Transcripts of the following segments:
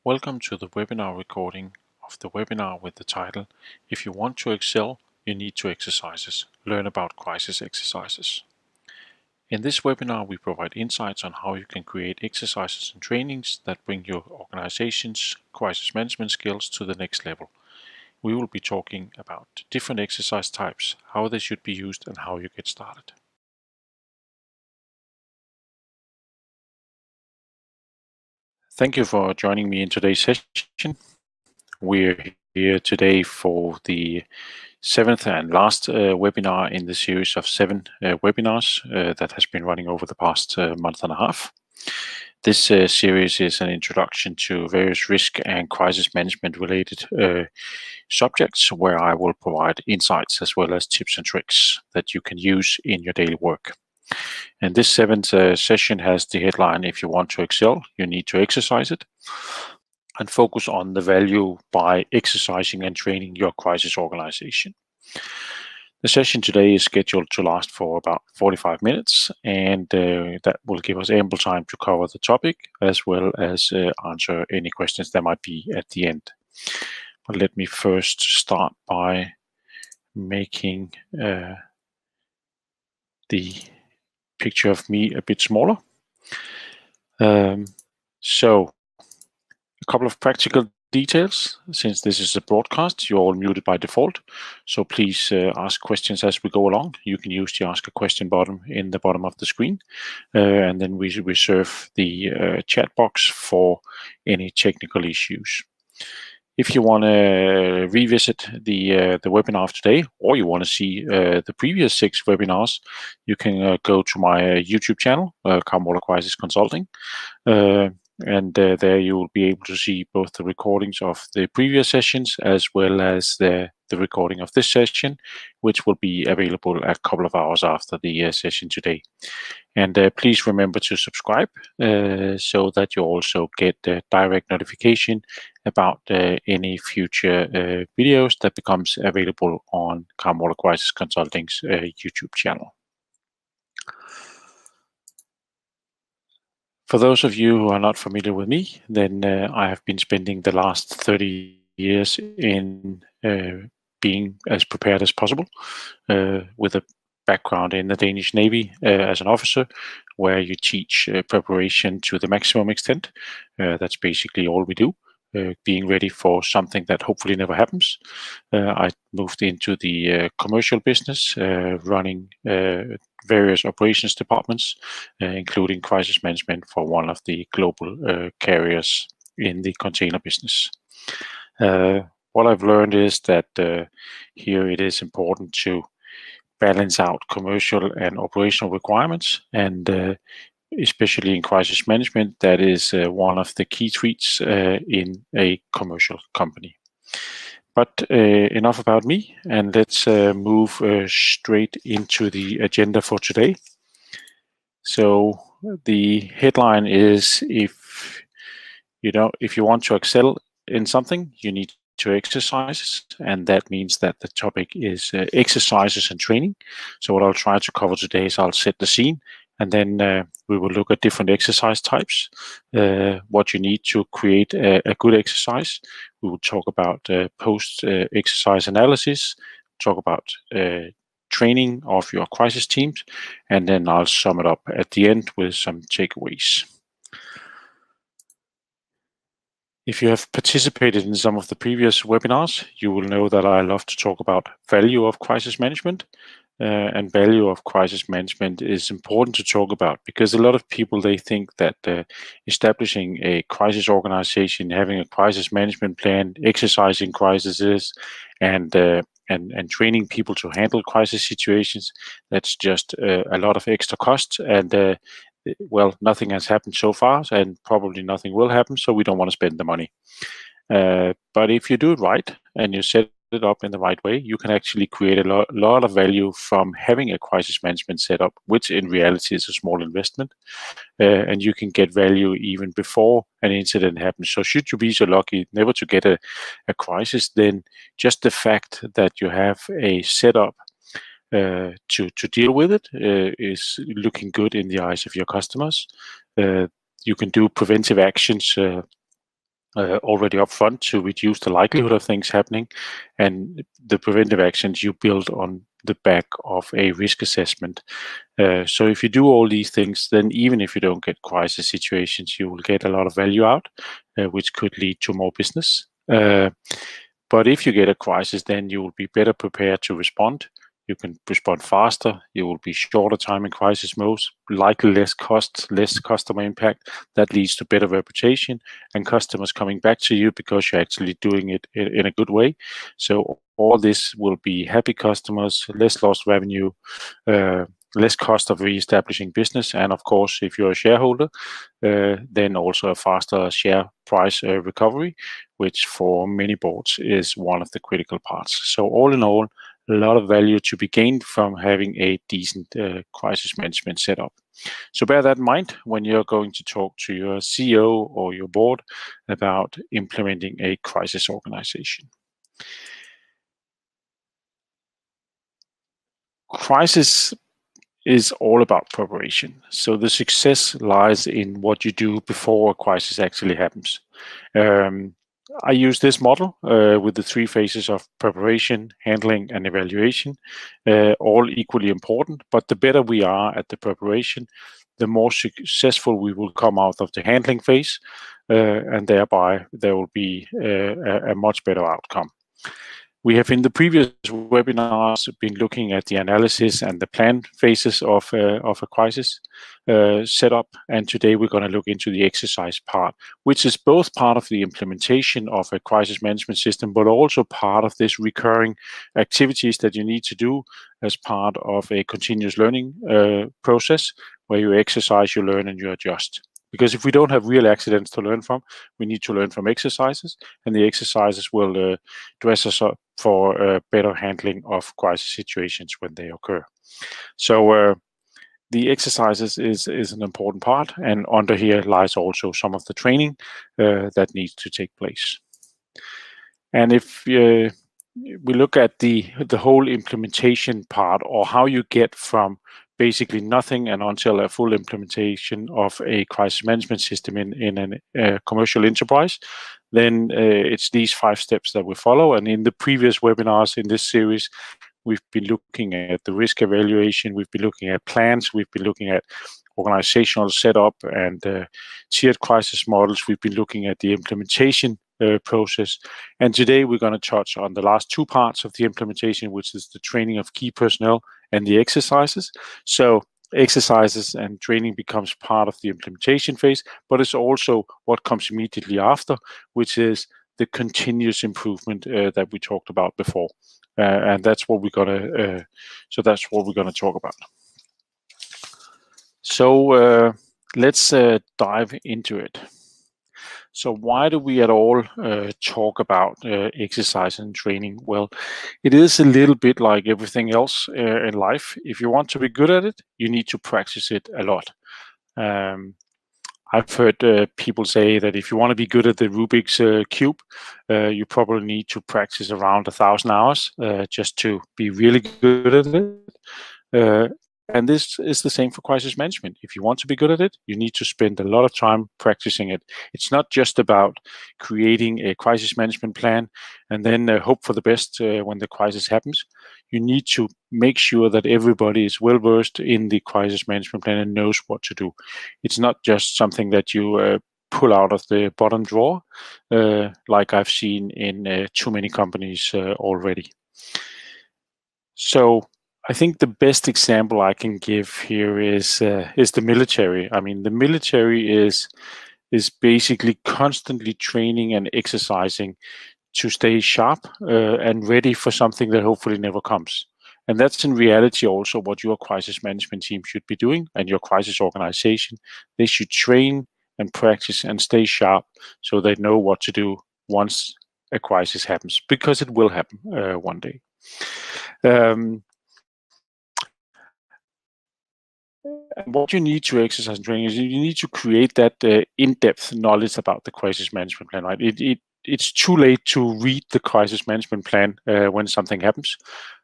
Welcome to the webinar recording of the webinar with the title, If you want to excel, you need to exercises. Learn about crisis exercises. In this webinar, we provide insights on how you can create exercises and trainings that bring your organization's crisis management skills to the next level. We will be talking about different exercise types, how they should be used, and how you get started. Thank you for joining me in today's session. We're here today for the seventh and last webinar in the series of 7 webinars that has been running over the past month and a half. This series is an introduction to various risk and crisis management related subjects where I will provide insights as well as tips and tricks that you can use in your daily work. And this 7th session has the headline, If you want to excel, you need to exercise it, and focus on the value by exercising and training your crisis organization. The session today is scheduled to last for about 45 minutes, and that will give us ample time to cover the topic as well as answer any questions there might be at the end. But let me first start by making the picture of me a bit smaller. So a couple of practical details. Since this is a broadcast, you're all muted by default, so please ask questions as we go along. You can use the Ask a Question button in the bottom of the screen, and then we reserve the chat box for any technical issues. If you want to revisit the webinar of today, or you want to see the previous 6 webinars, you can go to my YouTube channel, Kamm-Moller Crisis Consulting, and there you will be able to see both the recordings of the previous sessions as well as the recording of this session, which will be available a couple of hours after the session today. And please remember to subscribe so that you also get direct notification about any future videos that becomes available on Kamm-Moller Crisis Consulting's YouTube channel. For those of you who are not familiar with me, then I have been spending the last 30 years in being as prepared as possible with a background in the Danish Navy as an officer, where you teach preparation to the maximum extent. That's basically all we do. Being ready for something that hopefully never happens. I moved into the commercial business, running various operations departments, including crisis management for one of the global carriers in the container business. What I've learned is that here it is important to balance out commercial and operational requirements, and especially in crisis management, that is one of the key traits in a commercial company. But enough about me, and let's move straight into the agenda for today. So the headline is, if you want to excel in something, you need to exercise, and that means that the topic is exercises and training. So what I'll try to cover today is I'll set the scene, and then we will look at different exercise types, what you need to create a good exercise. We will talk about post-exercise analysis, talk about training of your crisis teams, and then I'll sum it up at the end with some takeaways. If you have participated in some of the previous webinars, you will know that I love to talk about value of crisis management. And value of crisis management is important to talk about because a lot of people, they think that establishing a crisis organization, having a crisis management plan, exercising crises, and training people to handle crisis situations, that's just a lot of extra cost. And well, nothing has happened so far, and probably nothing will happen, so we don't want to spend the money. But if you do it right and you set it up in the right way, you can actually create a lot of value from having a crisis management setup, which in reality is a small investment, and you can get value even before an incident happens. So should you be so lucky never to get a crisis, then just the fact that you have a setup to deal with it is looking good in the eyes of your customers. You can do preventive actions already upfront to reduce the likelihood of things happening, and the preventive actions you build on the back of a risk assessment. So if you do all these things, then even if you don't get crisis situations, you will get a lot of value out, which could lead to more business. But if you get a crisis, then you will be better prepared to respond. You can respond faster. You will be shorter time in crisis modes, likely less costs, less customer impact. That leads to better reputation and customers coming back to you because you're actually doing it in a good way. So all this will be happy customers, less lost revenue, less cost of re-establishing business, and of course, if you're a shareholder, then also a faster share price recovery, which for many boards is one of the critical parts. So all in all, a lot of value to be gained from having a decent crisis management setup. So bear that in mind when you're going to talk to your CEO or your board about implementing a crisis organization. Crisis is all about preparation. So the success lies in what you do before a crisis actually happens. I use this model with the 3 phases of preparation, handling, and evaluation, all equally important. But the better we are at the preparation, the more successful we will come out of the handling phase, and thereby there will be a much better outcome. We have in the previous webinars been looking at the analysis and the plan phases of a crisis setup, and today we're going to look into the exercise part, which is both part of the implementation of a crisis management system, but also part of this recurring activities that you need to do as part of a continuous learning process, where you exercise, you learn, and you adjust. Because if we don't have real accidents to learn from, we need to learn from exercises, and the exercises will dress us up for better handling of crisis situations when they occur. So the exercises is an important part, and under here lies also some of the training that needs to take place. And if we look at the whole implementation part, or how you get from basically nothing and until a full implementation of a crisis management system in a commercial enterprise, then it's these 5 steps that we follow. And in the previous webinars in this series, we've been looking at the risk evaluation, we've been looking at plans, we've been looking at organizational setup and tiered crisis models, we've been looking at the implementation process. And today we're going to touch on the last 2 parts of the implementation, which is the training of key personnel and the exercises. So exercises and training becomes part of the implementation phase, but it's also what comes immediately after, which is the continuous improvement that we talked about before. And that's what we're gonna talk about. So let's dive into it. So why do we at all talk about exercise and training? Well, it is a little bit like everything else in life. If you want to be good at it, you need to practice it a lot. I've heard people say that if you want to be good at the Rubik's Cube, you probably need to practice around 1,000 hours just to be really good at it. And this is the same for crisis management. If you want to be good at it, you need to spend a lot of time practicing it. It's not just about creating a crisis management plan and then hope for the best when the crisis happens. You need to make sure that everybody is well versed in the crisis management plan and knows what to do. It's not just something that you pull out of the bottom drawer, like I've seen in too many companies already. So I think the best example I can give here is the military. I mean, the military is basically constantly training and exercising to stay sharp and ready for something that hopefully never comes. And that's in reality also what your crisis management team should be doing, and your crisis organization. They should train and practice and stay sharp so they know what to do once a crisis happens, because it will happen one day. And what you need to exercise and training is you need to create that in-depth knowledge about the crisis management plan, right? It's too late to read the crisis management plan when something happens.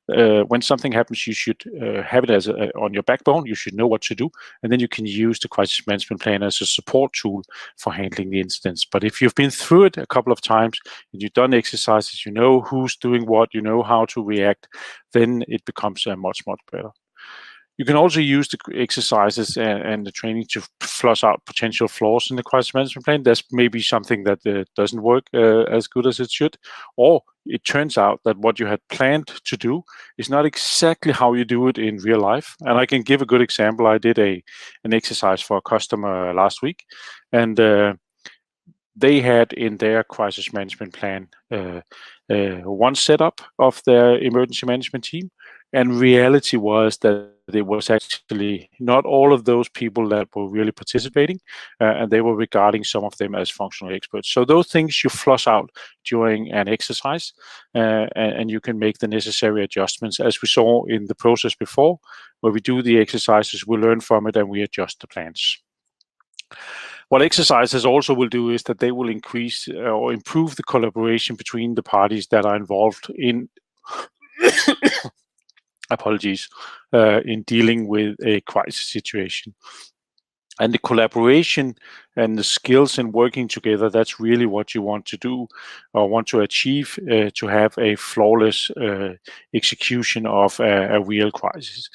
when something happens, you should have it as on your backbone. You should know what to do, and then you can use the crisis management plan as a support tool for handling the incidents. But if you've been through it a couple of times and you've done exercises, you know who's doing what, you know how to react, then it becomes much better. You can also use the exercises and the training to flush out potential flaws in the crisis management plan. There's maybe something that doesn't work as good as it should, or it turns out that what you had planned to do is not exactly how you do it in real life. And I can give a good example. I did an exercise for a customer last week, and they had in their crisis management plan one setup of their emergency management team, and reality was that it was actually not all of those people that were really participating, and they were regarding some of them as functional experts. So those things you flush out during an exercise, and you can make the necessary adjustments, as we saw in the process before, where we do the exercises, we learn from it, and we adjust the plans. What exercises also will do is that they will increase or improve the collaboration between the parties that are involved in in dealing with a crisis situation. And the collaboration and the skills in working together, that's really what you want to do or want to achieve to have a flawless execution of a real crisis.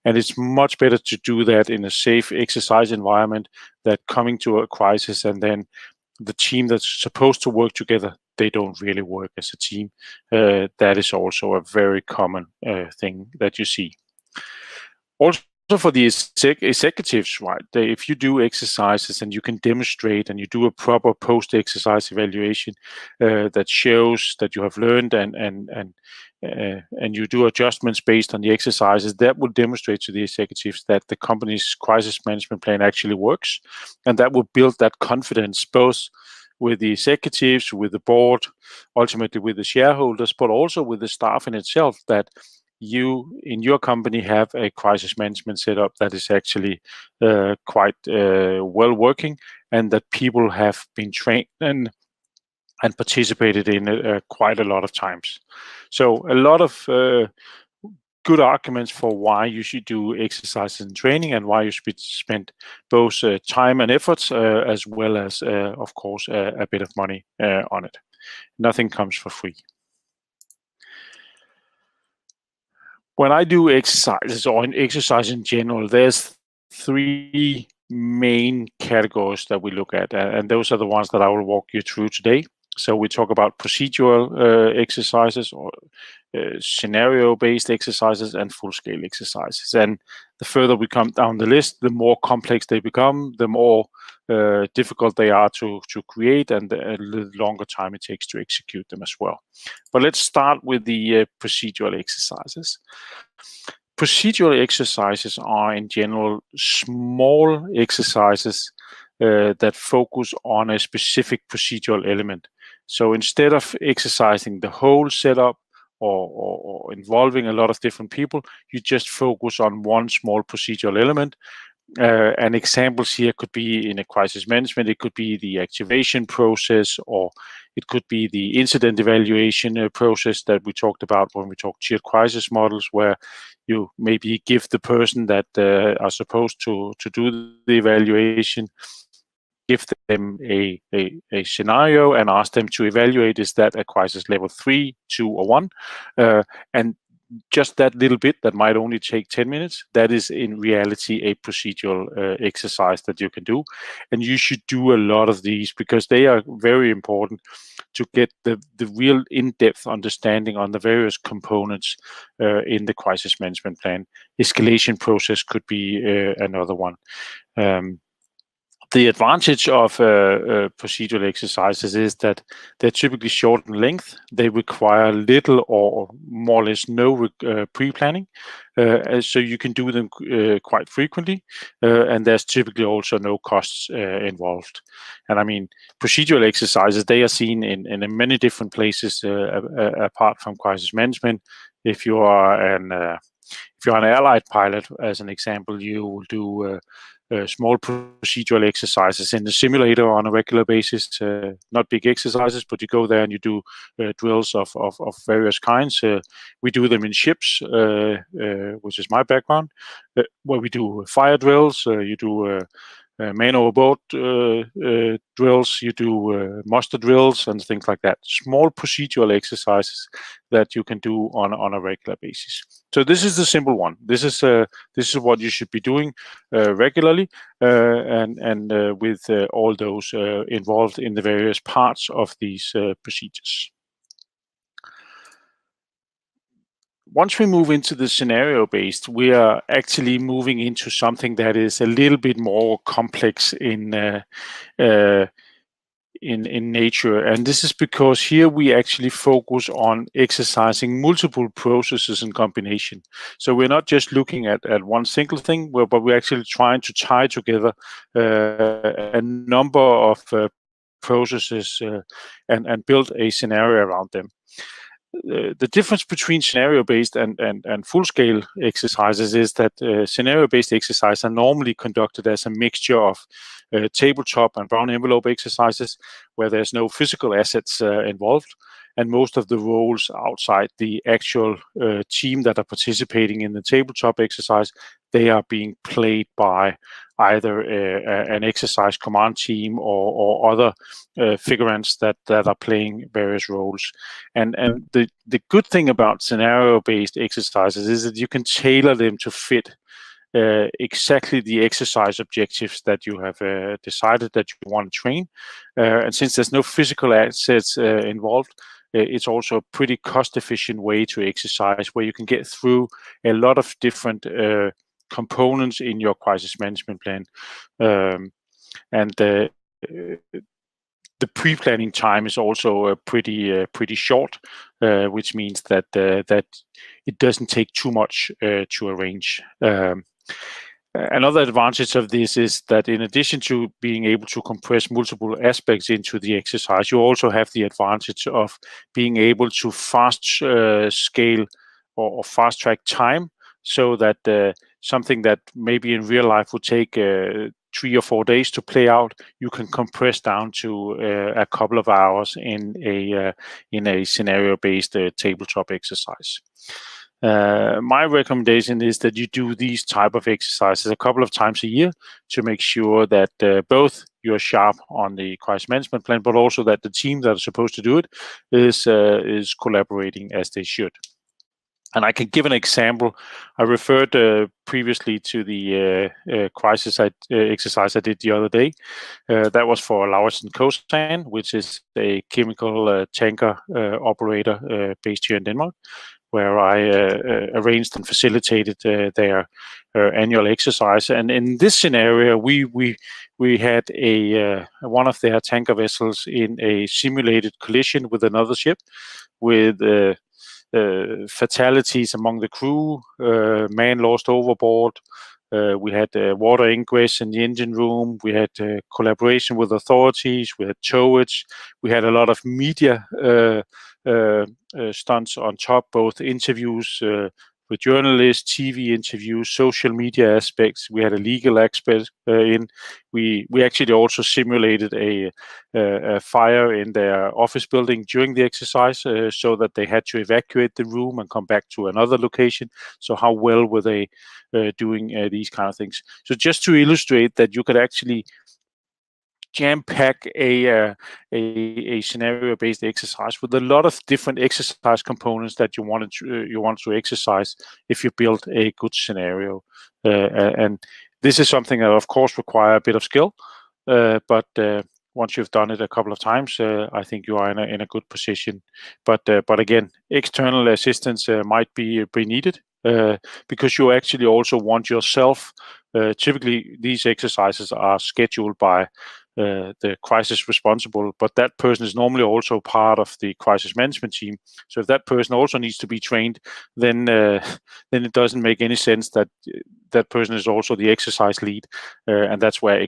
And it's much better to do that in a safe exercise environment than coming to a crisis and then the team that's supposed to work together, they don't really work as a team. That is also a very common thing that you see. Also for the executives, right? If you do exercises and you can demonstrate and you do a proper post-exercise evaluation that shows that you have learned and you do adjustments based on the exercises, that will demonstrate to the executives that the company's crisis management plan actually works, and that will build that confidence both with the executives, with the board, ultimately with the shareholders, but also with the staff in itself, that you in your company have a crisis management setup that is actually quite well working, and that people have been trained and participated in quite a lot of times. So a lot of good arguments for why you should do exercises and training, and why you should spend both time and efforts as well as, of course, a bit of money on it. Nothing comes for free. When I do exercises or in exercise in general, there's three main categories that we look at, and those are the ones that I will walk you through today. So we talk about procedural exercises or scenario-based exercises and full-scale exercises. And the further we come down the list, the more complex they become, the more difficult they are to create, and the longer time it takes to execute them as well. But let's start with the procedural exercises. Procedural exercises are in general small exercises that focus on a specific procedural element. So instead of exercising the whole setup or involving a lot of different people, you just focus on one small procedural element. And examples here could be in a crisis management, it could be the activation process, or it could be the incident evaluation process that we talked about when we talked tiered crisis models, where you maybe give the person that are supposed to do the evaluation, give them a scenario and ask them to evaluate, is that a crisis level 3, 2, or 1? And just that little bit that might only take 10 minutes, that is in reality a procedural exercise that you can do. And you should do a lot of these because they are very important to get the real in-depth understanding on the various components in the crisis management plan. Escalation process could be another one. The advantage of procedural exercises is that they're typically short in length. They require little or more or less no pre-planning, so you can do them quite frequently, and there's typically also no costs involved. And I mean, procedural exercises, they are seen in many different places apart from crisis management. If you are an allied pilot, as an example, you will do small procedural exercises in the simulator on a regular basis. Not big exercises, but you go there and you do drills of various kinds. We do them in ships, which is my background, where we do fire drills. You do man overboard drills, you do muster drills and things like that. Small procedural exercises that you can do on a regular basis. So this is the simple one. This is what you should be doing regularly, and with all those involved in the various parts of these procedures. Once we move into the scenario-based, we are actually moving into something that is a little bit more complex in nature, and this is because here we actually focus on exercising multiple processes in combination. So we're not just looking at one single thing, but we're actually trying to tie together a number of processes and build a scenario around them. The difference between scenario-based and full-scale exercises is that scenario-based exercises are normally conducted as a mixture of tabletop and brown envelope exercises, where there's no physical assets involved, and most of the roles outside the actual team that are participating in the tabletop exercise, they are being played by either an exercise command team or other figurants that are playing various roles. And the good thing about scenario-based exercises is that you can tailor them to fit exactly the exercise objectives that you have decided that you want to train. And since there's no physical assets involved, it's also a pretty cost-efficient way to exercise, where you can get through a lot of different components in your crisis management plan. And the pre-planning time is also pretty short, which means that it doesn't take too much to arrange. Another advantage of this is that in addition to being able to compress multiple aspects into the exercise, you also have the advantage of being able to fast scale or fast track time, so that something that maybe in real life would take 3 or 4 days to play out, you can compress down to a couple of hours in a scenario-based tabletop exercise. My recommendation is that you do these type of exercises a couple of times a year to make sure that both you're sharp on the crisis management plan, but also that the team that are supposed to do it is collaborating as they should. And I can give an example. I referred previously to the crisis exercise I did the other day. That was for Lauritsen Kosan, which is a chemical tanker operator based here in Denmark, where I arranged and facilitated their annual exercise. And in this scenario, we had one of their tanker vessels in a simulated collision with another ship, with fatalities among the crew, man lost overboard. We had water ingress in the engine room. We had collaboration with authorities. We had towage. We had a lot of media stunts on top, both interviews with journalists, TV interviews, social media aspects. We had a legal expert in. We actually also simulated a fire in their office building during the exercise, so that they had to evacuate the room and come back to another location. So how well were they doing these kind of things? So just to illustrate that you could actually jam-pack a scenario-based exercise with a lot of different exercise components that you want to exercise if you build a good scenario. And this is something that, of course, require a bit of skill, but once you've done it a couple of times, I think you are in a good position. But again, external assistance might be needed, because you actually also want yourself. Typically, these exercises are scheduled by the crisis responsible, but that person is normally also part of the crisis management team. So if that person also needs to be trained, then it doesn't make any sense that that person is also the exercise lead, and that's where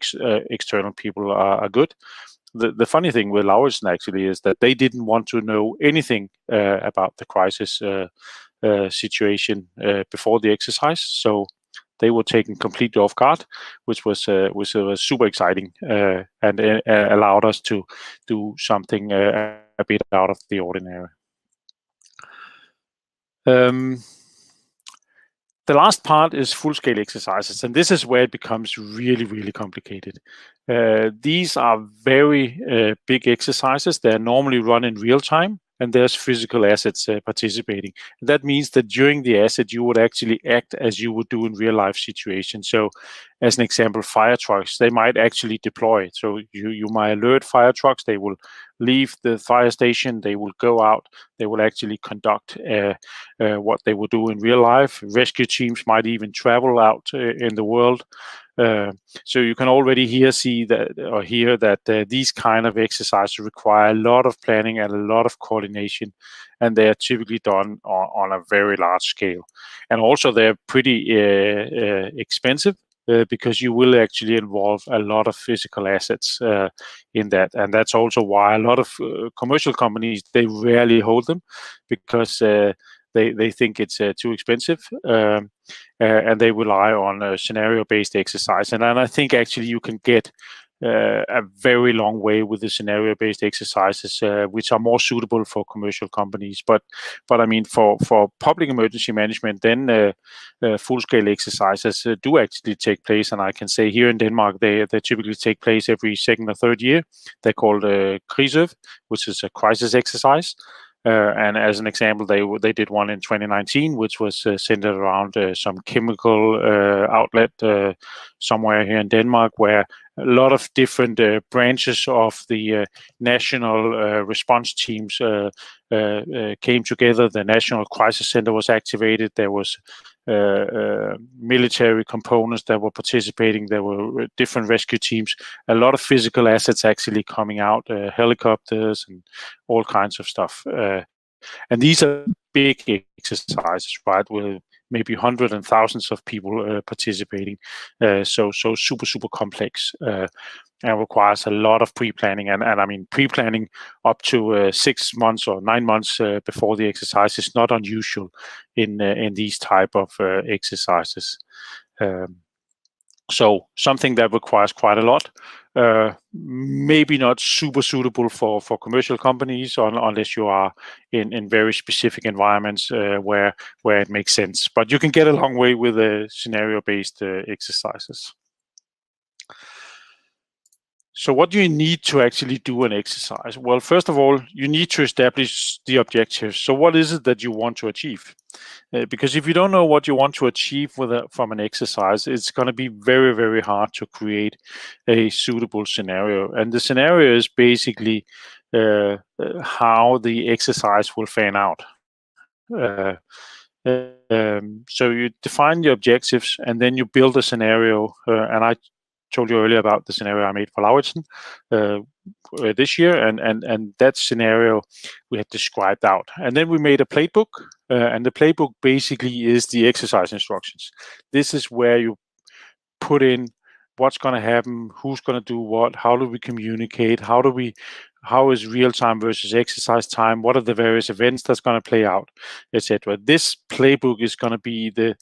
external people are good. The funny thing with Lauritsen actually is that they didn't want to know anything about the crisis situation before the exercise, so they were taken completely off guard, which was super exciting and allowed us to do something a bit out of the ordinary. The last part is full-scale exercises, and this is where it becomes really, really complicated. These are very big exercises. They're normally run in real time, and there's physical assets participating. That means that during the asset, you would actually act as you would do in real-life situations. So, as an example, fire trucks, they might actually deploy. So you might alert fire trucks. They will leave the fire station. They will go out. They will actually conduct what they will do in real life. Rescue teams might even travel out in the world. So you can already hear that these kind of exercises require a lot of planning and a lot of coordination, and they are typically done on a very large scale. And also they're pretty expensive because you will actually involve a lot of physical assets in that. And that's also why a lot of commercial companies, they rarely hold them because they think it's too expensive, and they rely on a scenario-based exercise. And I think actually you can get a very long way with the scenario-based exercises, which are more suitable for commercial companies. But I mean, for public emergency management, then full-scale exercises do actually take place. And I can say here in Denmark, they typically take place every second or third year. They're called Krigsøv, which is a crisis exercise. And as an example, they did one in 2019, which was centered around some chemical outlet somewhere here in Denmark, where a lot of different branches of the national response teams came together. The National Crisis Center was activated. There was military components that were participating. There were different rescue teams. A lot of physical assets actually coming out, helicopters and all kinds of stuff. And these are big exercises, right, with maybe hundreds and thousands of people participating. So super complex and requires a lot of pre-planning. And I mean, pre-planning up to 6 months or 9 months before the exercise is not unusual in these type of exercises. So something that requires quite a lot. Maybe not super suitable for commercial companies unless you are in very specific environments where it makes sense. But you can get a long way with scenario-based exercises. So what do you need to actually do an exercise? Well, first of all, you need to establish the objectives. So what is it that you want to achieve? Because if you don't know what you want to achieve from an exercise, it's going to be very, very hard to create a suitable scenario. And the scenario is basically how the exercise will fan out. So you define the objectives, and then you build a scenario. And I told you earlier about the scenario I made for Lauritsen this year, and that scenario we had described out. And then we made a playbook, and the playbook basically is the exercise instructions. This is where you put in what's going to happen, who's going to do what, how do we communicate, how is real time versus exercise time, what are the various events that's going to play out, etc. This playbook is going to be the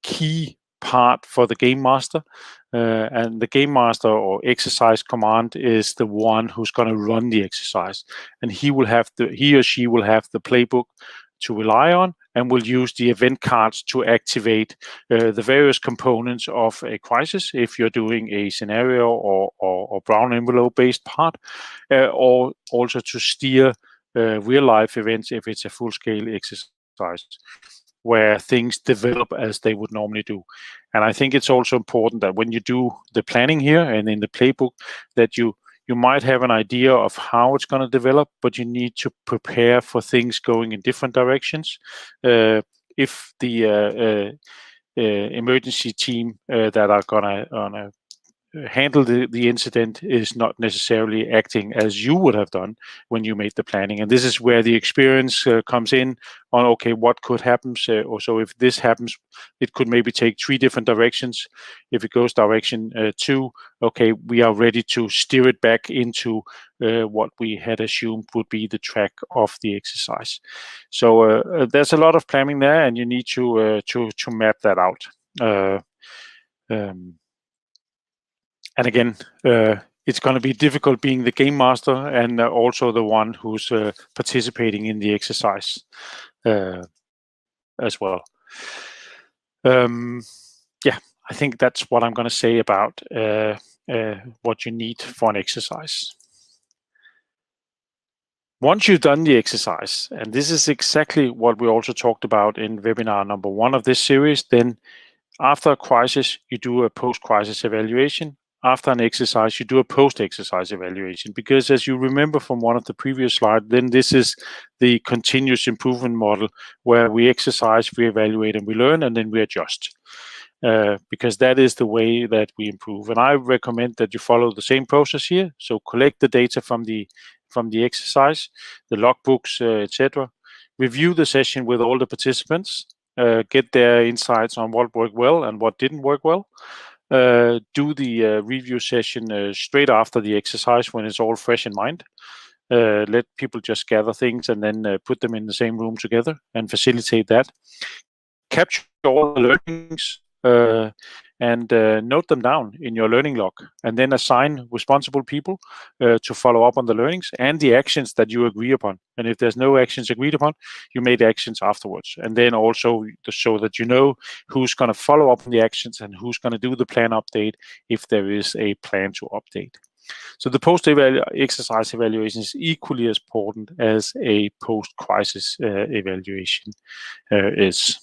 key part for the game master, and the game master or exercise command is the one who's going to run the exercise, and he or she will have the playbook to rely on, and will use the event cards to activate the various components of a crisis if you're doing a scenario or brown envelope based part, or also to steer real life events if it's a full scale exercise where things develop as they would normally do. And I think it's also important that when you do the planning here and in the playbook, that you might have an idea of how it's going to develop, but you need to prepare for things going in different directions. If the emergency team that are going to handle the incident is not necessarily acting as you would have done when you made the planning. And this is where the experience comes in on, okay, what could happen? So if this happens, it could maybe take 3 different directions. If it goes direction 2, okay, we are ready to steer it back into what we had assumed would be the track of the exercise. So there's a lot of planning there, and you need to map that out. And again, it's going to be difficult being the game master and also the one who's participating in the exercise as well. Yeah, I think that's what I'm going to say about what you need for an exercise. Once you've done the exercise, and this is exactly what we also talked about in webinar number 1 of this series, then after a crisis, you do a post-crisis evaluation. After an exercise, you do a post-exercise evaluation, because as you remember from one of the previous slides, then this is the continuous improvement model where we exercise, we evaluate, and we learn, and then we adjust. Because that is the way that we improve. And I recommend that you follow the same process here. So collect the data from the exercise, the logbooks, etc. Review the session with all the participants, get their insights on what worked well and what didn't work well. Do the review session straight after the exercise when it's all fresh in mind. Let people just gather things and then put them in the same room together and facilitate that. Capture all the learnings and note them down in your learning log, and then assign responsible people to follow up on the learnings and the actions that you agree upon. And if there's no actions agreed upon, you make actions afterwards. And then also so that you know who's going to follow up on the actions and who's going to do the plan update if there is a plan to update. So the post-exercise evaluation is equally as important as a post-crisis evaluation is.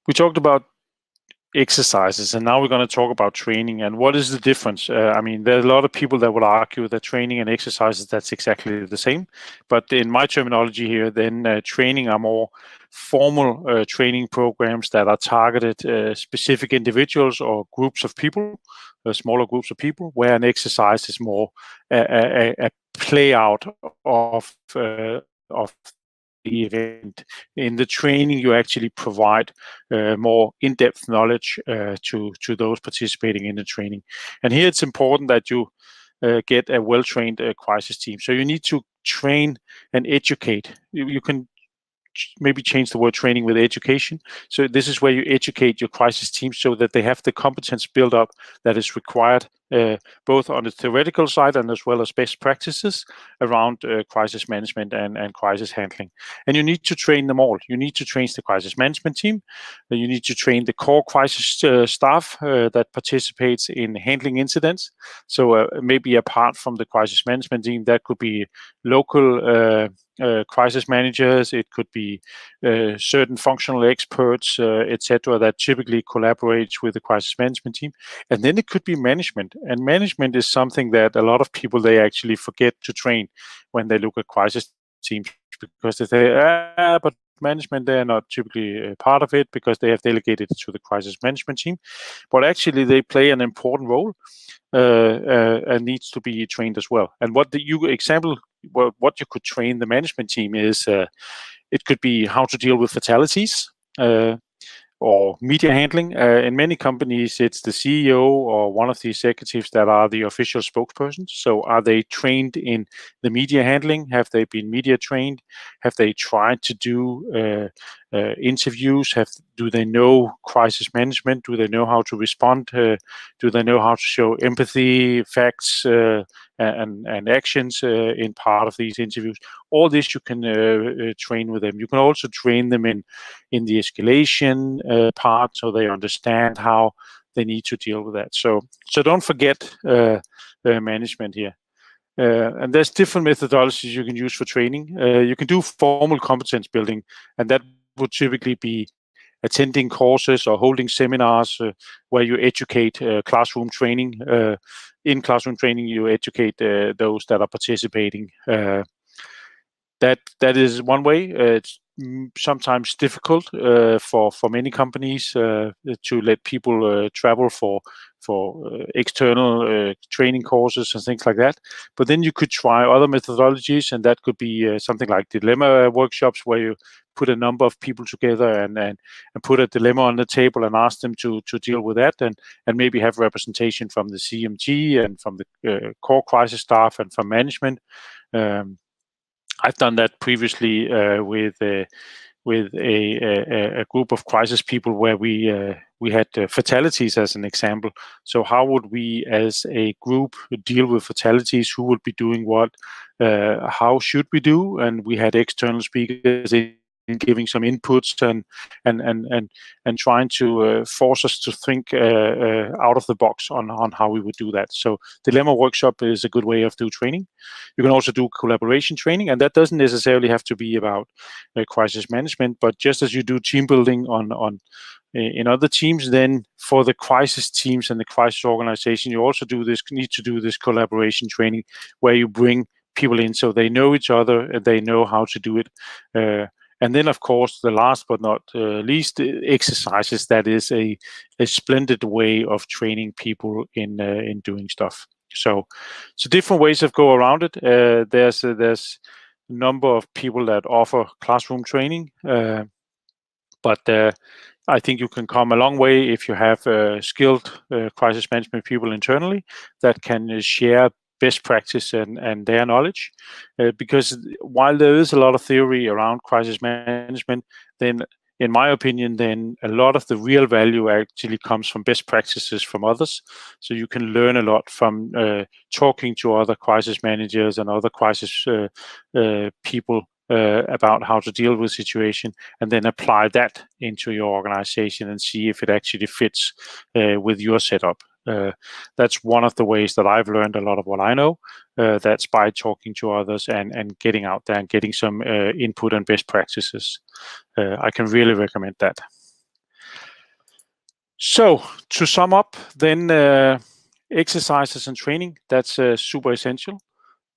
We talked about exercises, and now we're going to talk about training. And what is the difference? I mean, there are a lot of people that will argue that training and exercises, that's exactly the same. But in my terminology here, then training are more formal training programs that are targeted specific individuals or groups of people, smaller groups of people, where an exercise is more a play out of the event. In the training, you actually provide more in-depth knowledge to those participating in the training. And here it's important that you get a well-trained crisis team. So you need to train and educate. You can maybe change the word training with education. So this is where you educate your crisis team so that they have the competence built up that is required, both on the theoretical side and as well as best practices around crisis management and crisis handling. And you need to train them all. You need to train the crisis management team. You need to train the core crisis staff that participates in handling incidents. So maybe apart from the crisis management team, that could be local crisis managers, it could be certain functional experts, etc., that typically collaborates with the crisis management team. And then it could be management. And management is something that a lot of people, they actually forget to train when they look at crisis teams, because they say, but management, they're not typically part of it because they have delegated it to the crisis management team. But actually, they play an important role and needs to be trained as well. And what what you could train the management team is, it could be how to deal with fatalities or media handling. In many companies, it's the CEO or one of the executives that are the official spokespersons. So are they trained in the media handling? Have they been media trained? Have they tried to do interviews? Do they know crisis management? Do they know how to respond? Do they know how to show empathy, facts, and actions in part of these interviews? All this you can train with them. You can also train them in the escalation part, so they understand how they need to deal with that. So don't forget management here. And there's different methodologies you can use for training. You can do formal competence building, and that would typically be attending courses or holding seminars where you educate classroom training. In classroom training, you educate those that are participating. That is one way. It's sometimes difficult for many companies to let people travel for external training courses and things like that. But then you could try other methodologies, and that could be something like dilemma workshops, where you put a number of people together and put a dilemma on the table and ask them to deal with that, and maybe have representation from the CMG and from the core crisis staff and from management. I've done that previously with a group of crisis people where we had fatalities as an example. So how would we as a group deal with fatalities? Who would be doing what? How should we do? And we had external speakers in giving some inputs and trying to force us to think out of the box on how we would do that. So dilemma workshop is a good way of doing training. You can also do collaboration training, and that doesn't necessarily have to be about crisis management, but just as you do team building in other teams, then for the crisis teams and the crisis organization, you also need to do this collaboration training where you bring people in so they know each other and they know how to do it. And then, of course, the last but not least, exercises. That is a splendid way of training people in doing stuff. So different ways of go around it. There's a number of people that offer classroom training, but I think you can come a long way if you have skilled crisis management people internally that can share best practice and their knowledge. Because while there is a lot of theory around crisis management, then in my opinion, then a lot of the real value actually comes from best practices from others. So you can learn a lot from talking to other crisis managers and other crisis people about how to deal with situation, and then apply that into your organization and see if it actually fits with your setup. That's one of the ways that I've learned a lot of what I know. That's by talking to others and getting out there and getting some input and best practices. I can really recommend that. So to sum up, then exercises and training, that's super essential.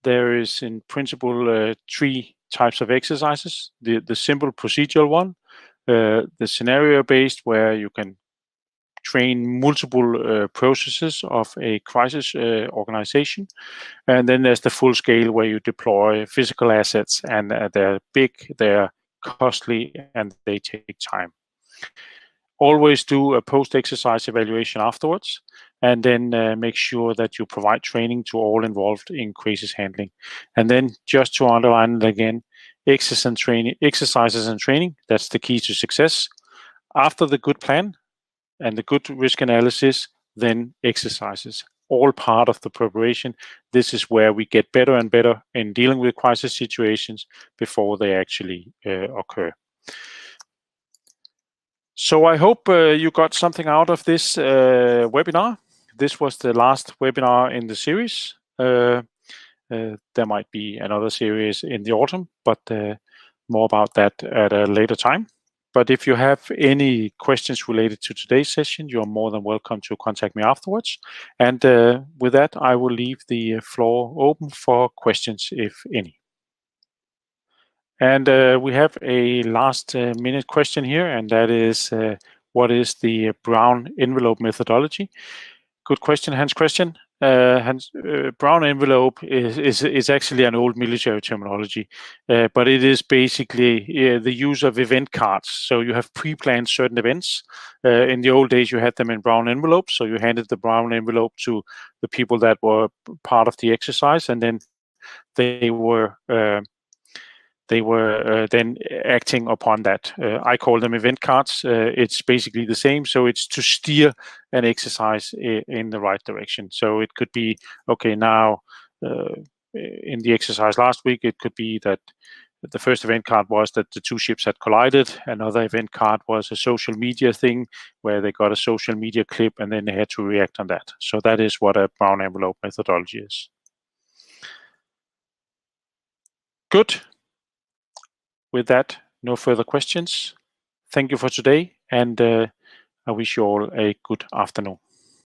There is in principle 3 types of exercises. The simple procedural one, the scenario-based, where you can train multiple processes of a crisis organization. And then there's the full scale where you deploy physical assets, and they're big, they're costly, and they take time. Always do a post-exercise evaluation afterwards, and then make sure that you provide training to all involved in crisis handling. And then just to underline it again, exercises and training, that's the key to success. After the good plan and the good risk analysis, then exercises. All part of the preparation. This is where we get better and better in dealing with crisis situations before they actually occur. So I hope you got something out of this webinar. This was the last webinar in the series. There might be another series in the autumn, but more about that at a later time. But if you have any questions related to today's session, you're more than welcome to contact me afterwards. And with that, I will leave the floor open for questions, if any. And we have a last minute question here, and that is, what is the brown envelope methodology? Good question, Hans Christian. Brown envelope is actually an old military terminology, but it is basically the use of event cards. So you have pre-planned certain events. In the old days, you had them in brown envelopes. So you handed the brown envelope to the people that were part of the exercise, and then they were then acting upon that. I call them event cards. It's basically the same. So it's to steer an exercise in the right direction. So it could be, okay, now in the exercise last week, it could be that the first event card was that the 2 ships had collided. Another event card was a social media thing where they got a social media clip and then they had to react on that. So that is what a brown envelope methodology is. Good. With that, no further questions. Thank you for today, and I wish you all a good afternoon.